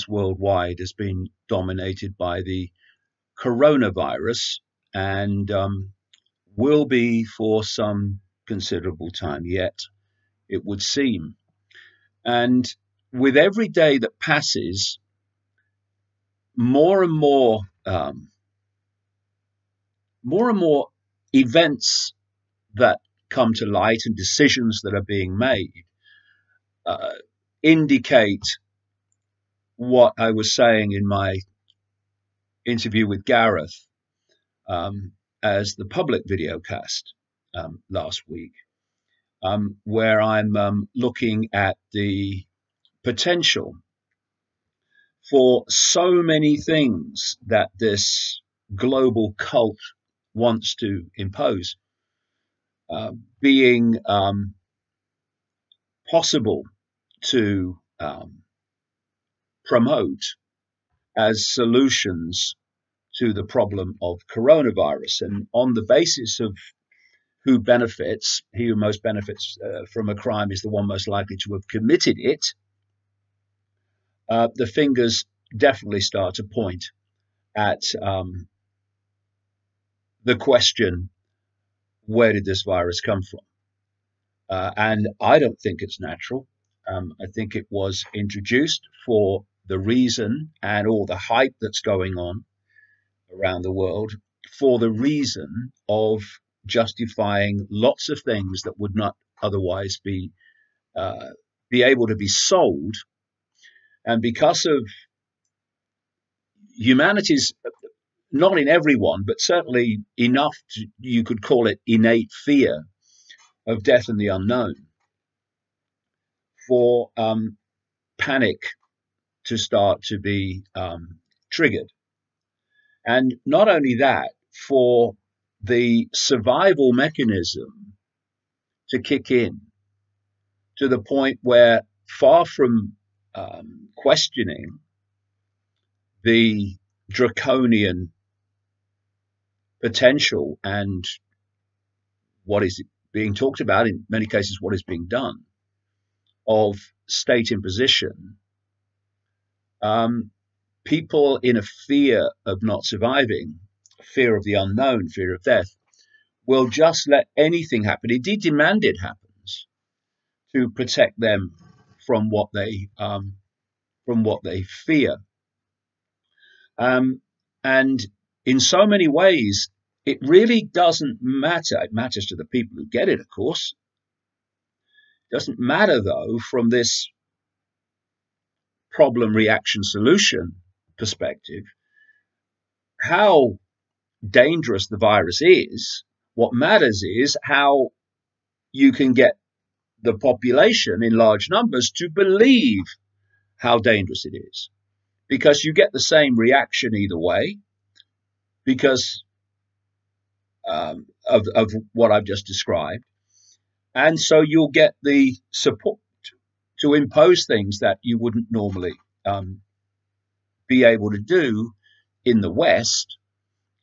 news worldwide has been dominated by the coronavirus and will be for some considerable time yet, it would seem. And with every day that passes, more and more, more and more events that come to light and decisions that are being made indicate what I was saying in my interview with Gareth as the public videocast last week, where I'm looking at the potential for so many things that this global cult wants to impose being possible to promote as solutions to the problem of coronavirus. And on the basis of who benefits, he who most benefits from a crime is the one most likely to have committed it, the fingers definitely start to point at the question, where did this virus come from? And I don't think it's natural. I think it was introduced for the reason, and all the hype that's going on around the world, for the reason of justifying lots of things that would not otherwise be able to be sold. And because of humanity's, not in everyone, but certainly enough you could call it innate fear of death and the unknown, for panic to start to be triggered. And not only that, for the survival mechanism to kick in to the point where, far from questioning the draconian potential and what is being talked about, in many cases what is being done, of state imposition, people in a fear of not surviving, fear of the unknown, fear of death, will just let anything happen. Indeed, demand it happens to protect them from what they fear. And in so many ways, it really doesn't matter. It matters to the people who get it, of course. It doesn't matter, though, from this problem, reaction, solution perspective, how dangerous the virus is. What matters is how you can get the population in large numbers to believe how dangerous it is, because you get the same reaction either way, because of what I've just described. And so you'll get the support to impose things that you wouldn't normally be able to do in the West,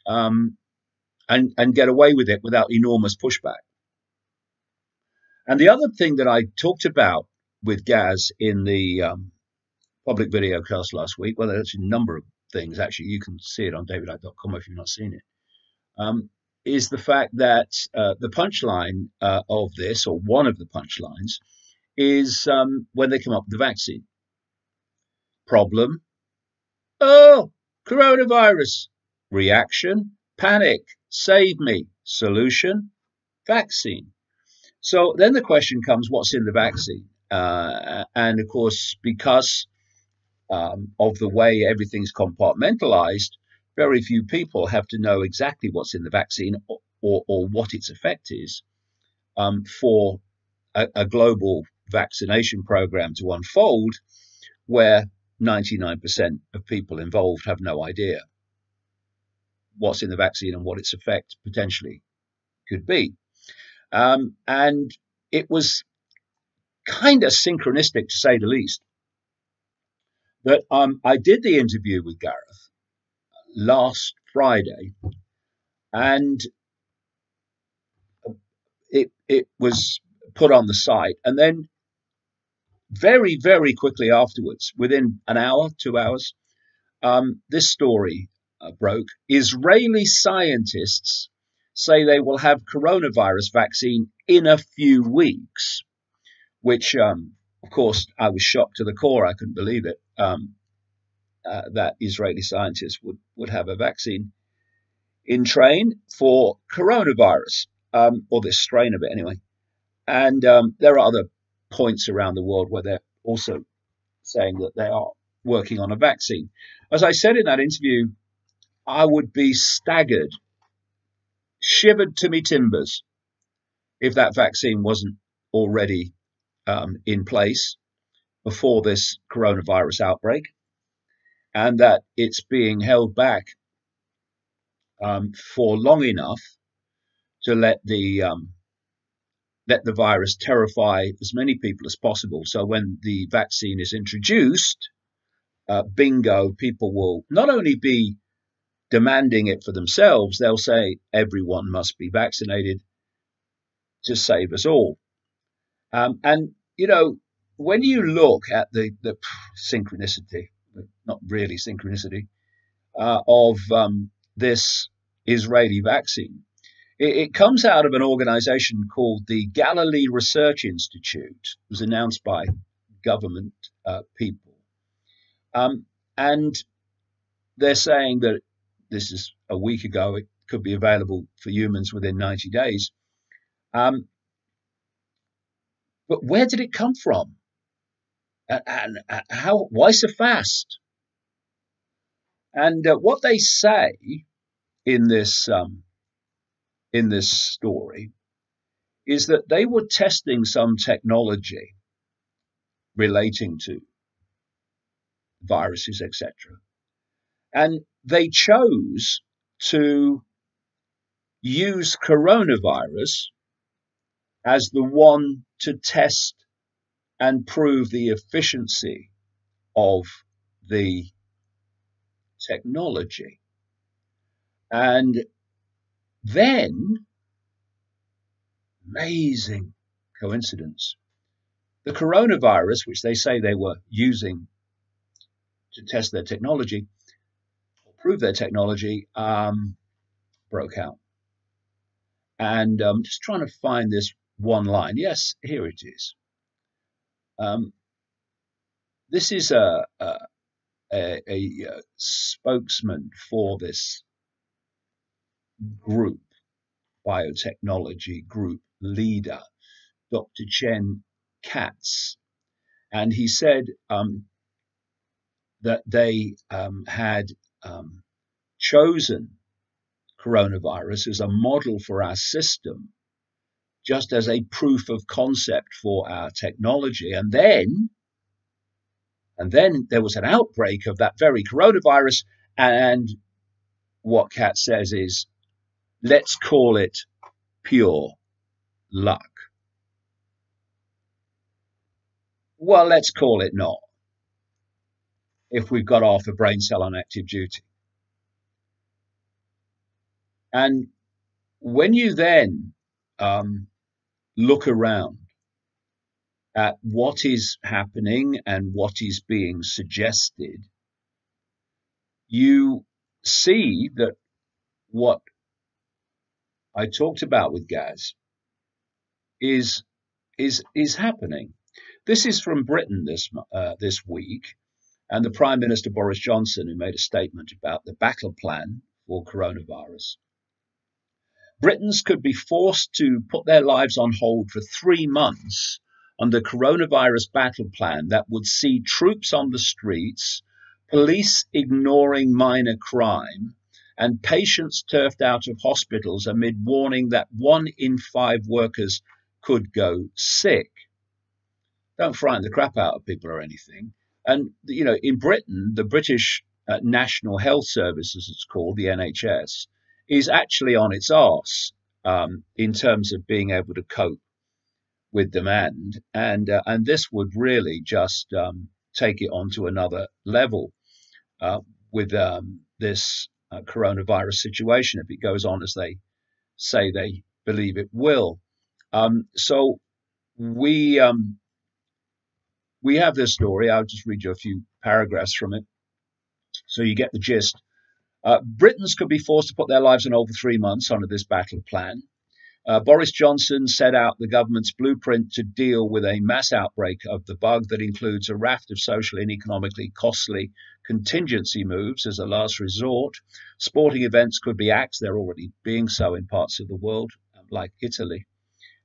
and get away with it without enormous pushback. And the other thing that I talked about with Gaz in the public video cast last week, well, there's a number of things. Actually, you can see it on davidicke.com if you've not seen it, is the fact that the punchline of this, or one of the punchlines, is when they come up with the vaccine. Problem, oh, coronavirus. Reaction, panic, save me. Solution, vaccine. So then the question comes, what's in the vaccine? And of course, because of the way everything's compartmentalized, very few people have to know exactly what's in the vaccine or what its effect is for a global vaccination program to unfold, where 99% of people involved have no idea what's in the vaccine and what its effect potentially could be. And it was kind of synchronistic, to say the least, that I did the interview with Gareth last Friday, and it was put on the site. And then very, very quickly afterwards, within an hour, 2 hours, this story broke. Israeli scientists say they will have coronavirus vaccine in a few weeks, which, of course, I was shocked to the core. I couldn't believe it, that Israeli scientists would have a vaccine in train for coronavirus, or this strain of it anyway. And there are other points around the world where they're also saying that they are working on a vaccine. As I said in that interview, I would be staggered, shivered to me timbers, if that vaccine wasn't already in place before this coronavirus outbreak, and that it's being held back for long enough to let the virus terrify as many people as possible. So when the vaccine is introduced, bingo, people will not only be demanding it for themselves, they'll say everyone must be vaccinated to save us all. And, you know, when you look at the synchronicity, not really synchronicity, of this Israeli vaccine, it comes out of an organization called the Galilee Research Institute. It was announced by government people. And they're saying that this is a week ago, it could be available for humans within 90 days. But where did it come from? And how? Why so fast? And what they say in this story is that they were testing some technology relating to viruses, etc. And they chose to use coronavirus as the one to test and prove the efficiency of the technology. And then, amazing coincidence, the coronavirus, which they say they were using to test their technology, or prove their technology, broke out. And I'm just trying to find this one line. Yes, here it is. This is a spokesman for this group, biotechnology group leader, Dr. Chen Katz. And he said that they had chosen coronavirus as a model for our system, just as a proof of concept for our technology. And then there was an outbreak of that very coronavirus. And what Katz says is, let's call it pure luck. Well, let's call it not, if we've got half a brain cell on active duty. And when you then look around at what is happening and what is being suggested, you see that what I talked about with Gaz is happening. This is from Britain this week, and the Prime Minister Boris Johnson, who made a statement about the battle plan for coronavirus. Britons could be forced to put their lives on hold for 3 months on the coronavirus battle plan that would see troops on the streets, police ignoring minor crime, and patients turfed out of hospitals amid warning that 1 in 5 workers could go sick. Don't frighten the crap out of people or anything. And, you know, in Britain, the British National Health Service, as it's called, the NHS, is actually on its arse in terms of being able to cope with demand. And this would really just take it on to another level with this coronavirus situation, if it goes on as they say they believe it will. So we we have this story. I'll just read you a few paragraphs from it so you get the gist. Britons could be forced to put their lives on hold for 3 months under this battle plan. Boris Johnson set out the government's blueprint to deal with a mass outbreak of the bug that includes a raft of socially and economically costly contingency moves as a last resort. Sporting events could be axed. They're already being so in parts of the world, like Italy.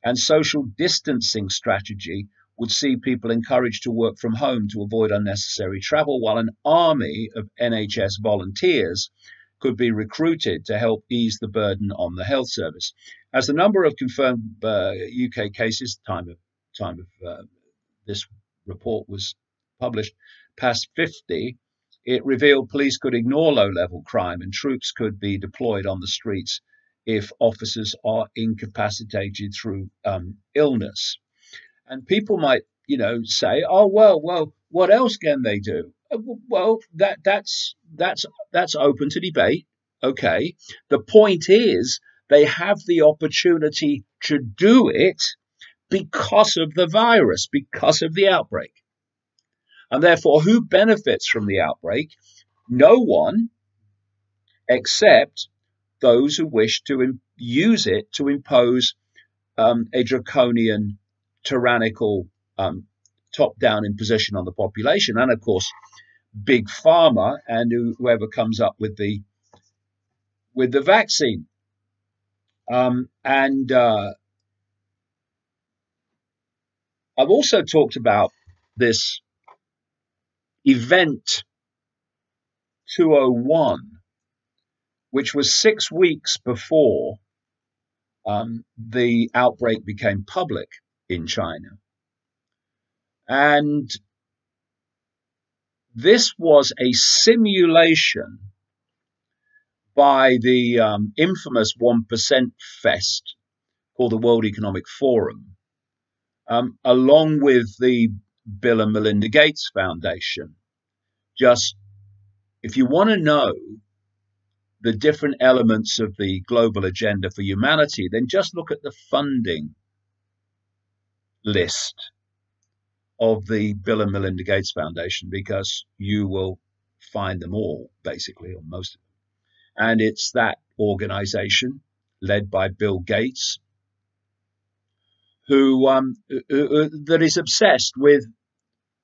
And social distancing strategy would see people encouraged to work from home to avoid unnecessary travel, while an army of NHS volunteers could be recruited to help ease the burden on the health service. As the number of confirmed UK cases, time of this report was published, past 50, it revealed police could ignore low-level crime and troops could be deployed on the streets if officers are incapacitated through illness. And people might, say, "Oh, well, what else can they do?" Well, that's open to debate. Okay. The point is, they have the opportunity to do it because of the virus, because of the outbreak. And therefore, who benefits from the outbreak? No one, except those who wish to use it to impose a draconian, tyrannical, top-down imposition on the population. And of course, Big Pharma and whoever comes up with the vaccine. I've also talked about this event 201, which was 6 weeks before the outbreak became public in China. And this was a simulation by the infamous 1% Fest called the World Economic Forum, along with the Bill and Melinda Gates Foundation. Just, if you want to know the different elements of the global agenda for humanity, then just look at the funding list of the Bill and Melinda Gates Foundation, because you will find them all, basically, or most of them. And it's that organization led by Bill Gates who that is obsessed with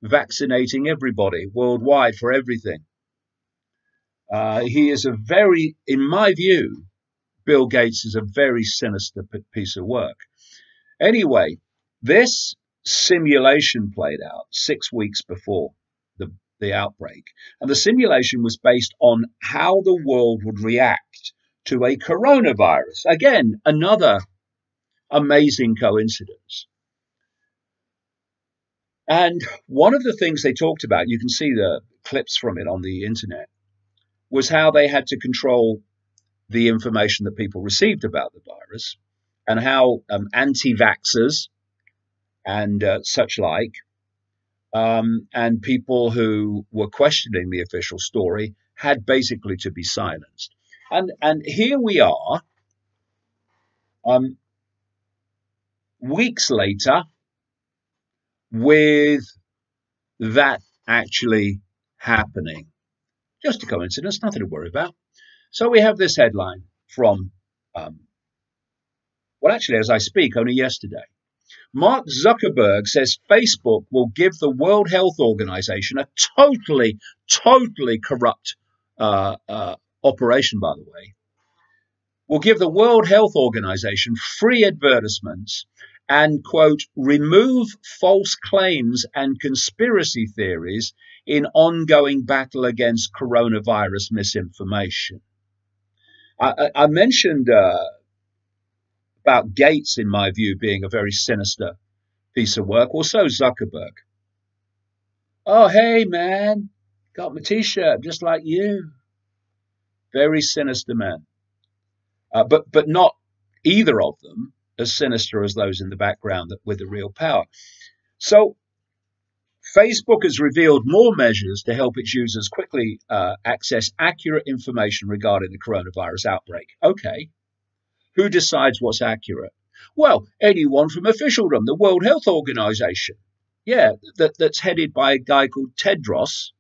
vaccinating everybody worldwide for everything. He is in my view, Bill Gates is a very sinister piece of work. Anyway, this simulation played out 6 weeks before the outbreak. And the simulation was based on how the world would react to a coronavirus. Again, another amazing coincidence. And one of the things they talked about, you can see the clips from it on the internet, was how they had to control the information that people received about the virus, and how anti-vaxxers and such like, and people who were questioning the official story had basically to be silenced. And here we are, weeks later, with that actually happening. Just a coincidence, nothing to worry about. So we have this headline from, actually, as I speak, only yesterday. Mark Zuckerberg says Facebook will give the World Health Organization, a totally corrupt operation, by the way, will give the World Health Organization free advertisements and, quote, remove false claims and conspiracy theories in ongoing battle against coronavirus misinformation. I mentioned about Gates, in my view, being a very sinister piece of work. Well, so Zuckerberg. Oh, hey, man, got my T-shirt just like you. Very sinister man. But not either of them as sinister as those in the background with the real power. So Facebook has revealed more measures to help its users quickly access accurate information regarding the coronavirus outbreak. Okay. Who decides what's accurate? Well, anyone from officialdom, the World Health Organization. Yeah, that's headed by a guy called Tedros,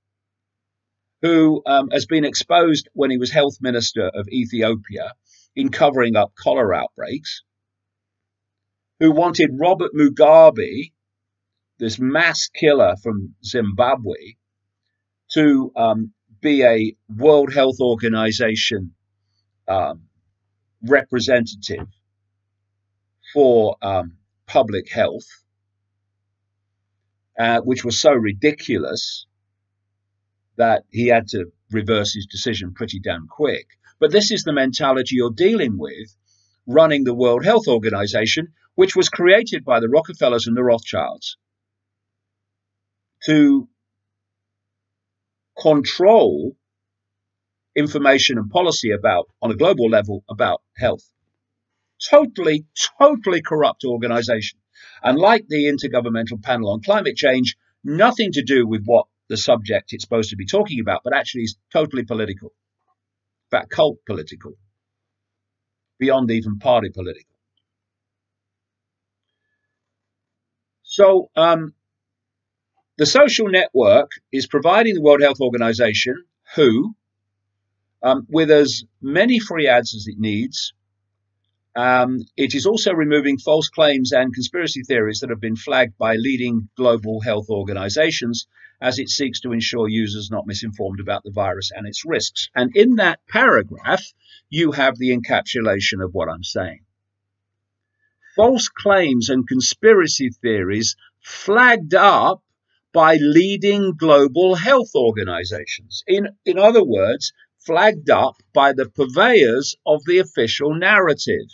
who has been exposed when he was health minister of Ethiopia in covering up cholera outbreaks, who wanted Robert Mugabe, this mass killer from Zimbabwe, to be a World Health Organization um, representative for public health, which was so ridiculous that he had to reverse his decision pretty damn quick. But this is the mentality you're dealing with running the World Health Organization, which was created by the Rockefellers and the Rothschilds to control information and policy about, on a global level, about health. Totally, totally corrupt organization. And like the Intergovernmental Panel on Climate Change, nothing to do with what the subject it's supposed to be talking about, but actually is totally political. In fact, cult political, beyond even party political. So the social network is providing the World Health Organization, WHO, with as many free ads as it needs. It is also removing false claims and conspiracy theories that have been flagged by leading global health organizations as it seeks to ensure users are not misinformed about the virus and its risks. And in that paragraph, you have the encapsulation of what I'm saying. False claims and conspiracy theories flagged up by leading global health organizations. In other words, flagged up by the purveyors of the official narrative.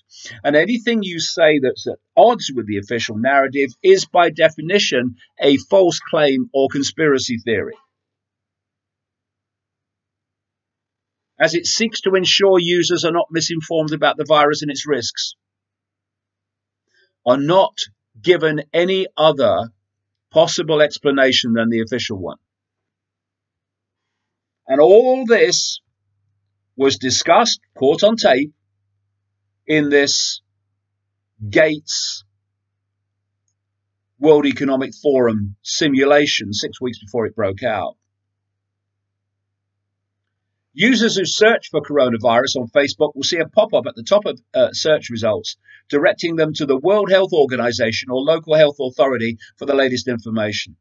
And anything you say that's at odds with the official narrative is by definition a false claim or conspiracy theory, as it seeks to ensure users are not misinformed about the virus and its risks, are not given any other possible explanation than the official one. And all this was discussed, caught on tape, in this Gates World Economic Forum simulation 6 weeks before it broke out. Users who search for coronavirus on Facebook will see a pop-up at the top of search results directing them to the World Health Organization or local health authority for the latest information.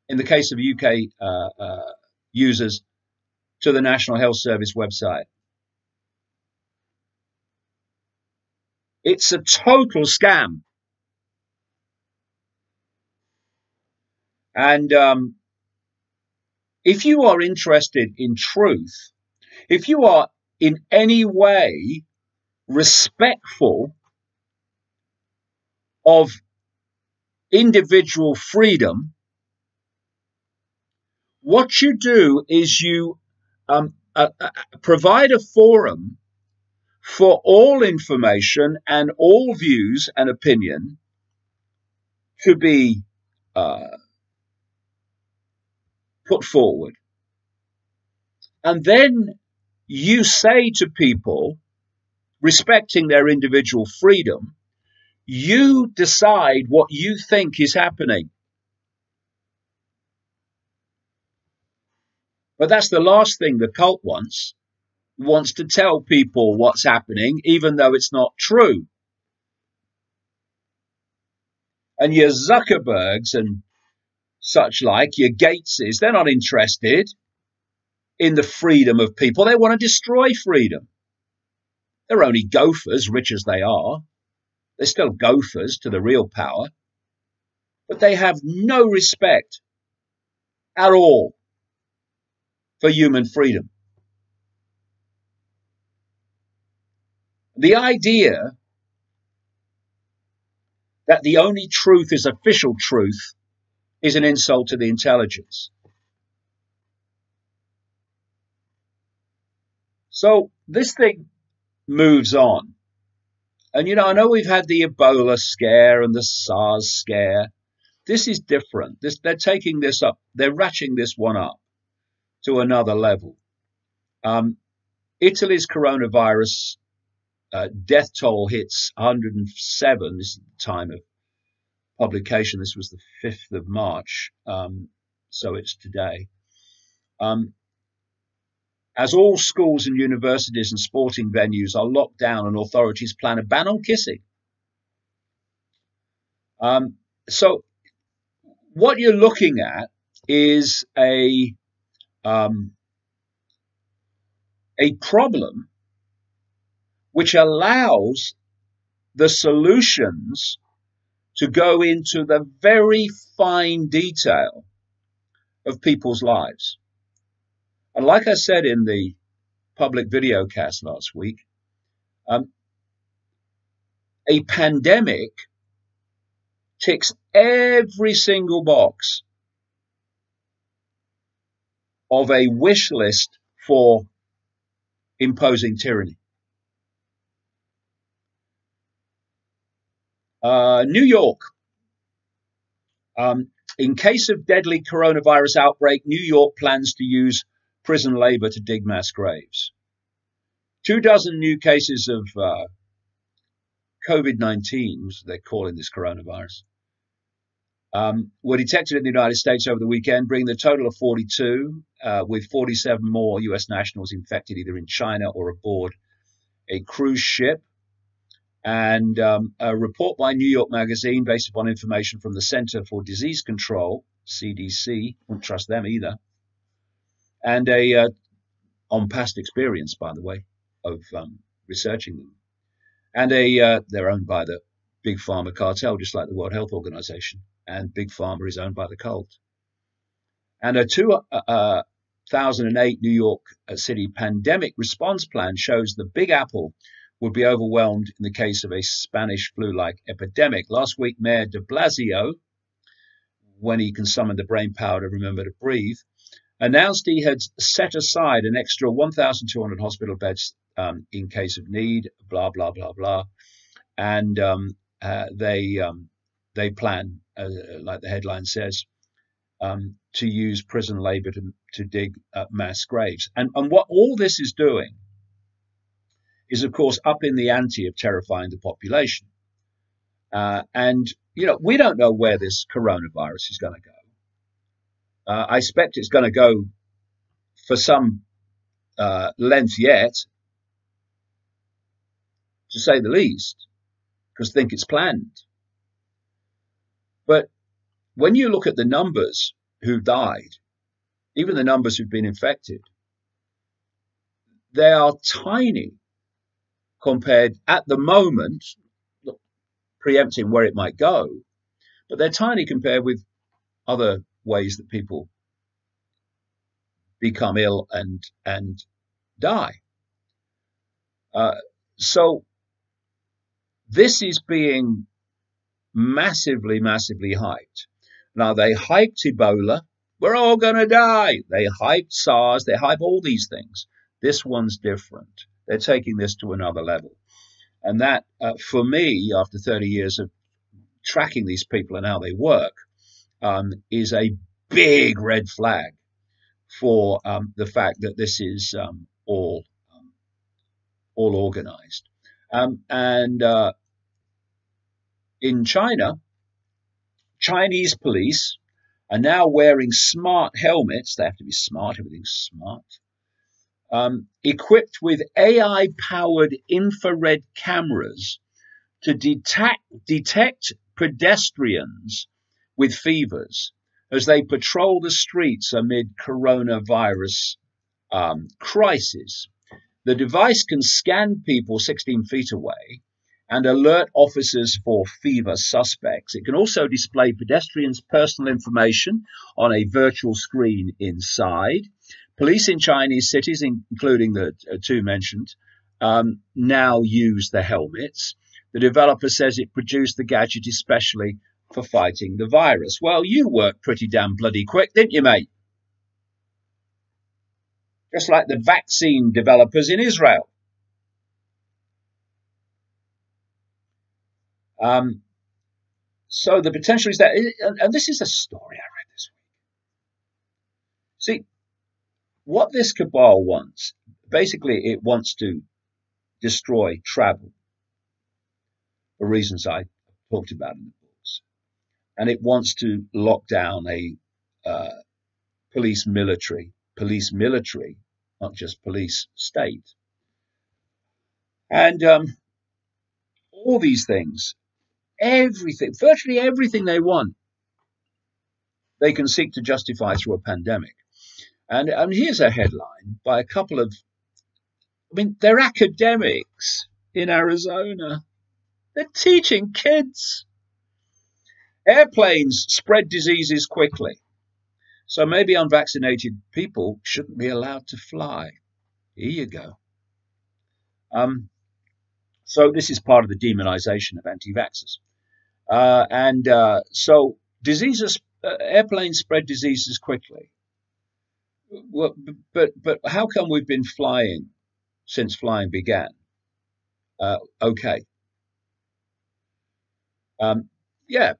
In the case of UK users, to the National Health Service website. It's a total scam. And if you are interested in truth, if you are in any way respectful of individual freedom, what you do is you provide a forum for all information and all views and opinion to be put forward. And then you say to people, respecting their individual freedom, you decide what you think is happening. But that's the last thing the cult wants to tell people what's happening, even though it's not true. And your Zuckerbergs and such like, your Gateses, they're not interested in the freedom of people. They want to destroy freedom. They're only gophers, rich as they are. They're still gophers to the real power. But they have no respect at all for human freedom. The idea that the only truth is official truth is an insult to the intelligence. So this thing moves on. And, I know we've had the Ebola scare and the SARS scare. This is different. They're taking this up. They're ratcheting this one up to another level. Italy's coronavirus death toll hits 107. This is the time of publication. This was the 5th of March, so it's today. As all schools and universities and sporting venues are locked down and authorities plan a ban on kissing. So what you're looking at is a problem which allows the solutions to go into the very fine detail of people's lives. And like I said in the public video cast last week, a pandemic ticks every single box of a wish list for imposing tyranny. New York. In case of deadly coronavirus outbreak, New York plans to use prison labor to dig mass graves. 24 new cases of COVID-19, which they're calling this coronavirus, were detected in the United States over the weekend, bringing the total of 42, with 47 more U.S. nationals infected either in China or aboard a cruise ship. And a report by New York Magazine, based upon information from the Center for Disease Control, CDC, wouldn't trust them either, and on past experience, by the way, of researching them. And they're owned by the Big Pharma cartel, just like the World Health Organization, and Big Pharma is owned by the cult. And a 2008 New York City pandemic response plan shows the Big Apple would be overwhelmed in the case of a Spanish flu-like epidemic. Last week, Mayor de Blasio, when he can summon the brain power to remember to breathe, announced he had set aside an extra 1,200 hospital beds in case of need, blah, blah, blah, blah. And they plan, like the headline says, to use prison labor to dig mass graves. And what all this is doing is, of course, up in the ante of terrifying the population. And, we don't know where this coronavirus is going to go. I expect it's going to go for some length yet, to say the least, because I think it's planned. But when you look at the numbers who died, even the numbers who've been infected, they are tiny compared at the moment, preempting where it might go, but they're tiny compared with other ways that people become ill and die. So this is being massively, massively hyped. Now, they hyped Ebola. We're all going to die. They hyped SARS. They hype all these things. This one's different. They're taking this to another level. And that, for me, after 30 years of tracking these people and how they work, is a big red flag for the fact that this is all organized. And in China, Chinese police are now wearing smart helmets. They have to be smart. Everything's smart. Equipped with AI-powered infrared cameras to detect pedestrians with fevers as they patrol the streets amid coronavirus crisis. The device can scan people 16 feet away and alert officers for fever suspects. It can also display pedestrians' personal information on a virtual screen inside. Police in Chinese cities, including the two mentioned, now use the helmets. The developer says it produced the gadget especially for fighting the virus. Well, you worked pretty damn bloody quick, didn't you, mate? Just like the vaccine developers in Israel. So the potential is there. And this is a story I read this week. See, what this cabal wants, basically it wants to destroy travel, for reasons I talked about in the books. and it wants to lock down a uh, police military, not just police state, and all these things, everything, virtually everything they want, they can seek to justify through a pandemic. And here's a headline by a couple of, I mean, they're academics in Arizona. They're teaching kids. Airplanes spread diseases quickly. So maybe unvaccinated people shouldn't be allowed to fly. Here you go. So this is part of the demonization of anti-vaxxers. So diseases, airplanes spread diseases quickly. Well, but how come we've been flying since flying began? Okay. Yeah,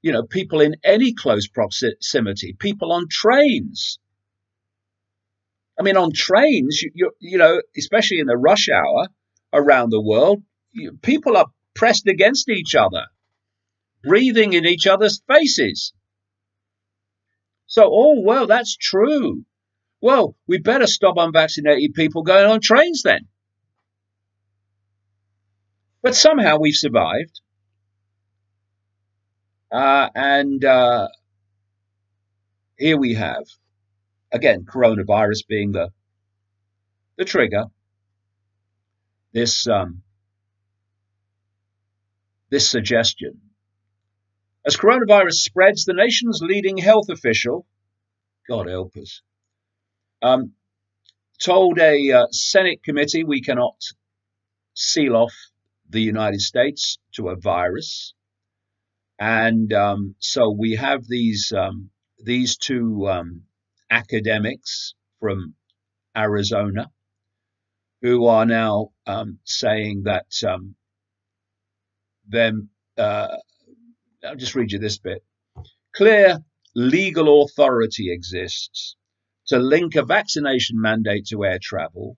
you know, people in any close proximity, people on trains. I mean, on trains, you know, especially in the rush hour around the world, people are pressed against each other, breathing in each other's faces. So, oh, well, that's true. Well, we better stop unvaccinated people going on trains then. But somehow we've survived. And here we have, again, coronavirus being the trigger. This suggestion. As coronavirus spreads, the nation's leading health official, God help us, told a Senate committee we cannot seal off the United States to a virus. And so we have these two academics from Arizona who are now saying that I'll just read you this bit. Clear legal authority exists to link a vaccination mandate to air travel.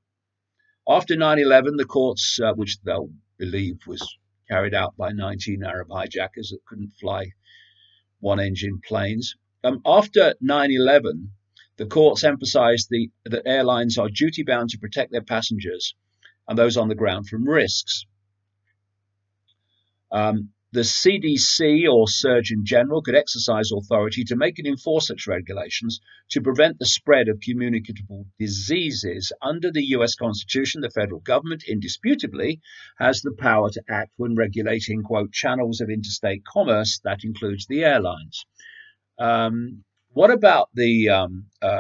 After 9/11, the courts, which they'll believe was carried out by 19 Arab hijackers that couldn't fly one-engine planes. After 9/11, the courts emphasized that airlines are duty-bound to protect their passengers and those on the ground from risks. The CDC or Surgeon General could exercise authority to make and enforce such regulations to prevent the spread of communicable diseases. Under the US Constitution, the federal government indisputably has the power to act when regulating, quote, channels of interstate commerce. That includes the airlines. What about the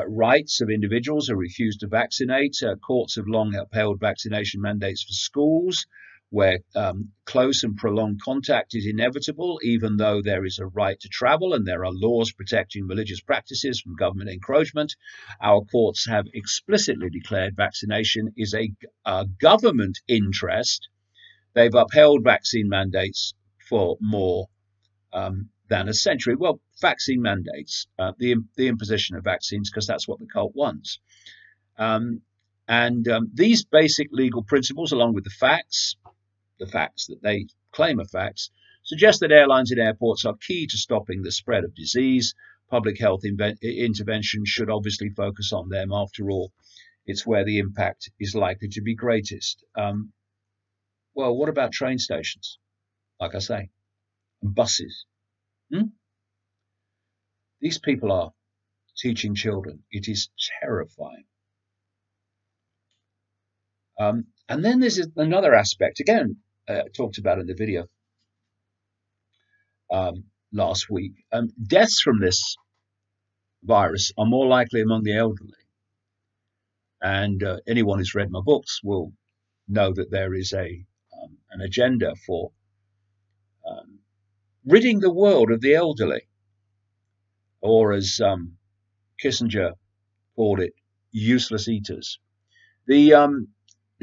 rights of individuals who refuse to vaccinate? Courts have long upheld vaccination mandates for schools, where close and prolonged contact is inevitable, even though there is a right to travel and there are laws protecting religious practices from government encroachment. Our courts have explicitly declared vaccination is a government interest. They've upheld vaccine mandates for more than a century. Well, vaccine mandates, the imposition of vaccines, because that's what the cult wants. These basic legal principles, along with the facts that they claim are facts, suggest that airlines and airports are key to stopping the spread of disease. Public health intervention should obviously focus on them. After all, it's where the impact is likely to be greatest. Well, what about train stations? Like I say, buses. These people are teaching children. It is terrifying. And then there's another aspect, again, talked about in the video last week. Deaths from this virus are more likely among the elderly. And anyone who's read my books will know that there is an agenda for ridding the world of the elderly, or as Kissinger called it, useless eaters. The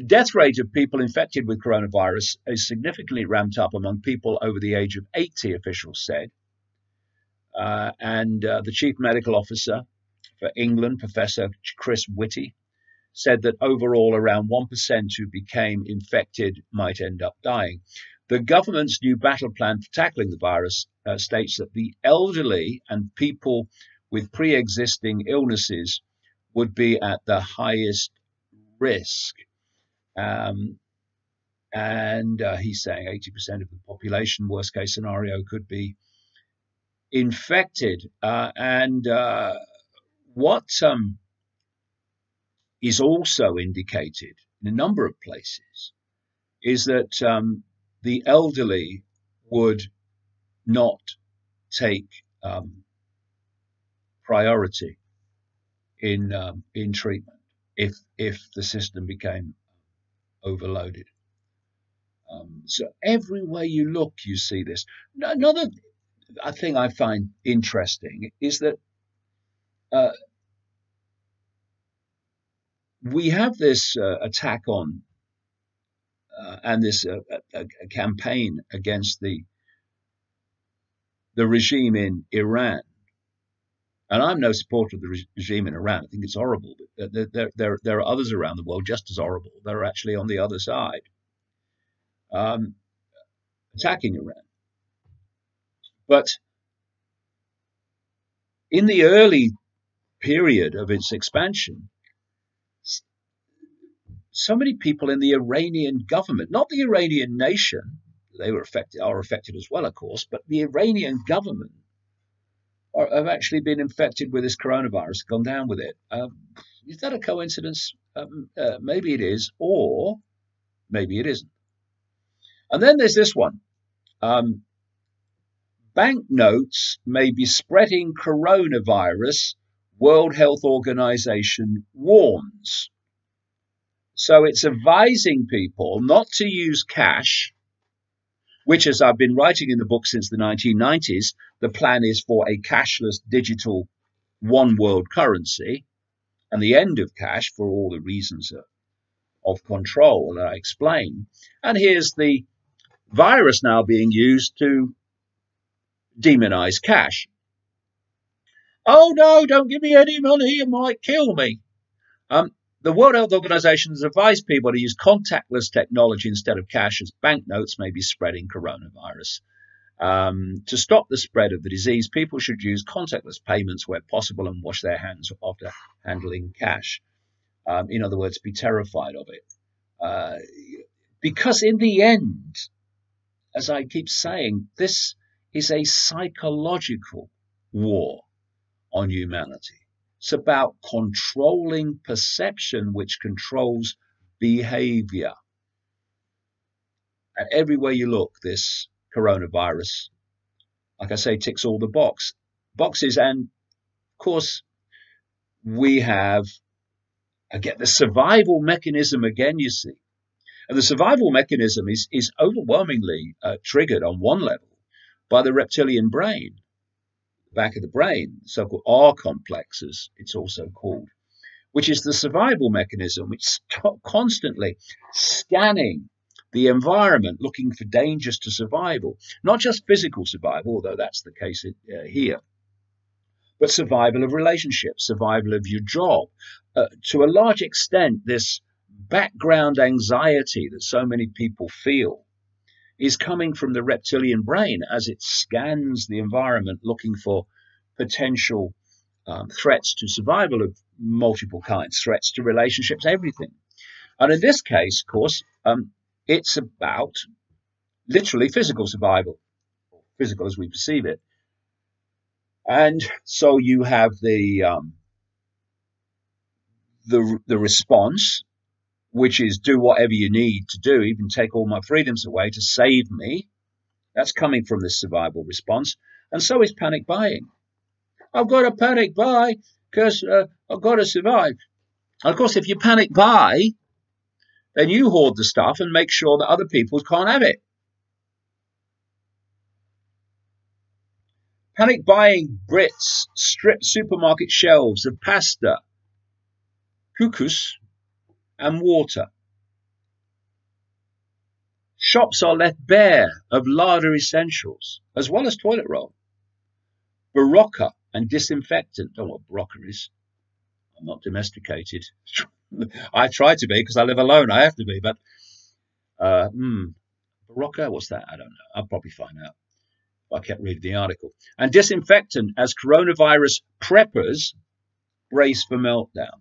death rate of people infected with coronavirus is significantly ramped up among people over the age of 80, officials said. The chief medical officer for England, Professor Chris Whitty, said that overall around 1% who became infected might end up dying. The government's new battle plan for tackling the virus states that the elderly and people with pre-existing illnesses would be at the highest risk. Um, and he's saying 80% of the population, worst case scenario, could be infected. And what is also indicated in a number of places is that the elderly would not take priority in treatment if the system became overloaded. So everywhere you look, you see this. Another thing I find interesting is that we have this attack on and this a campaign against the regime in Iran. And I'm no supporter of the regime in Iran. I think it's horrible. But there are others around the world just as horrible that are actually on the other side, attacking Iran. But in the early period of its expansion, so many people in the Iranian government, not the Iranian nation, they are affected as well, of course, but the Iranian government have actually been infected with this coronavirus, gone down with it. Is that a coincidence? Maybe it is, or maybe it isn't. And then there's this one. Banknotes may be spreading coronavirus, World Health Organization warns. So it's advising people not to use cash, which, as I've been writing in the book since the 1990s, the plan is for a cashless digital one world currency and the end of cash for all the reasons of control that I explain. And here's the virus now being used to demonize cash. Oh no, don't give me any money, it might kill me. The World Health Organization has advised people to use contactless technology instead of cash, as banknotes may be spreading coronavirus. To stop the spread of the disease, people should use contactless payments where possible and wash their hands after handling cash. In other words, be terrified of it. Because in the end, as I keep saying, this is a psychological war on humanity. It's about controlling perception, which controls behavior. And everywhere you look, this coronavirus, like I say, ticks all the boxes. And of course, we have, again, the survival mechanism again, you see. And the survival mechanism is overwhelmingly triggered on one level by the reptilian brain. Back of the brain, so-called R complex, as it's also called, which is the survival mechanism, which is constantly scanning the environment, looking for dangers to survival, not just physical survival, although that's the case here, but survival of relationships, survival of your job. To a large extent, this background anxiety that so many people feel is coming from the reptilian brain as it scans the environment looking for potential threats to survival of multiple kinds, threats to relationships, everything. And in this case, of course, it's about literally physical survival, physical as we perceive it. And so you have the response, which is do whatever you need to do, even take all my freedoms away to save me. That's coming from this survival response. And so is panic buying. I've got to panic buy because I've got to survive. And of course, if you panic buy, then you hoard the stuff and make sure that other people can't have it. Panic buying Brits strip supermarket shelves of pasta, couscous, and water. Shops are left bare of larder essentials, as well as toilet roll, Barocca and disinfectant. Don't know what Barocca is. I'm not domesticated. I try to be because I live alone. I have to be, but Barocca, what's that? I don't know. I'll probably find out. I kept reading the article. And disinfectant as coronavirus preppers brace for meltdown.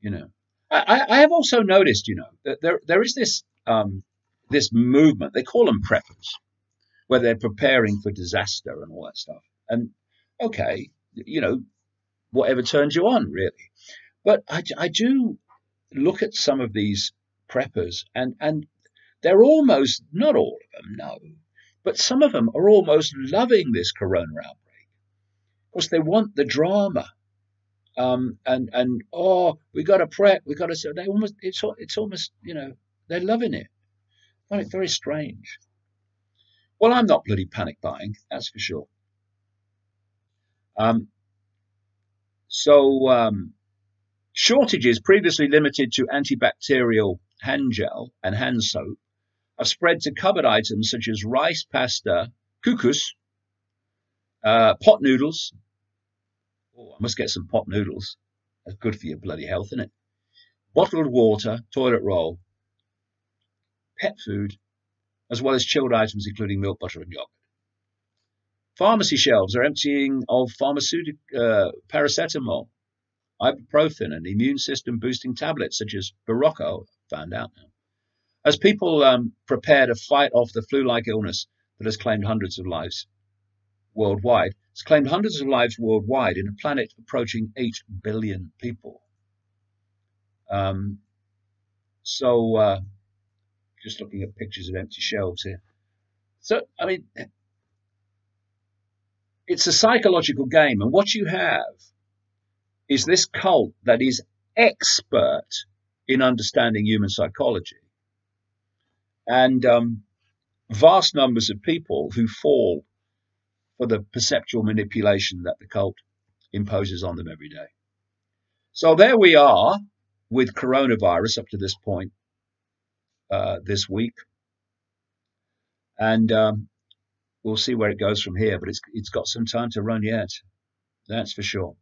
You know, I have also noticed, that there is this movement. They call them preppers, where they're preparing for disaster and all that stuff. And okay, whatever turns you on, really. But I do look at some of these preppers, and they're almost, not all of them, no, but some of them are almost loving this corona outbreak. Of course, they want the drama. And oh, we got to prep, we got to. They almost, it's almost, they're loving it. I find it very strange. Well, I'm not bloody panic buying, that's for sure. Um, so shortages previously limited to antibacterial hand gel and hand soap have spread to cupboard items such as rice, pasta, couscous, pot noodles. Oh, I must get some pot noodles. That's good for your bloody health, isn't it? Bottled water, toilet roll, pet food, as well as chilled items including milk, butter, and yogurt. Pharmacy shelves are emptying of pharmaceutical paracetamol, ibuprofen, and immune system boosting tablets such as Barocca, found out now, as people prepare to fight off the flu-like illness that has claimed hundreds of lives worldwide. It's claimed hundreds of lives worldwide in a planet approaching 8 billion people. Um, so just looking at pictures of empty shelves here. So, I mean, it's a psychological game, and what you have is this cult that is expert in understanding human psychology, and vast numbers of people who fall for the perceptual manipulation that the cult imposes on them every day. So there we are with coronavirus up to this point this week, and we'll see where it goes from here. But it's got some time to run yet, that's for sure.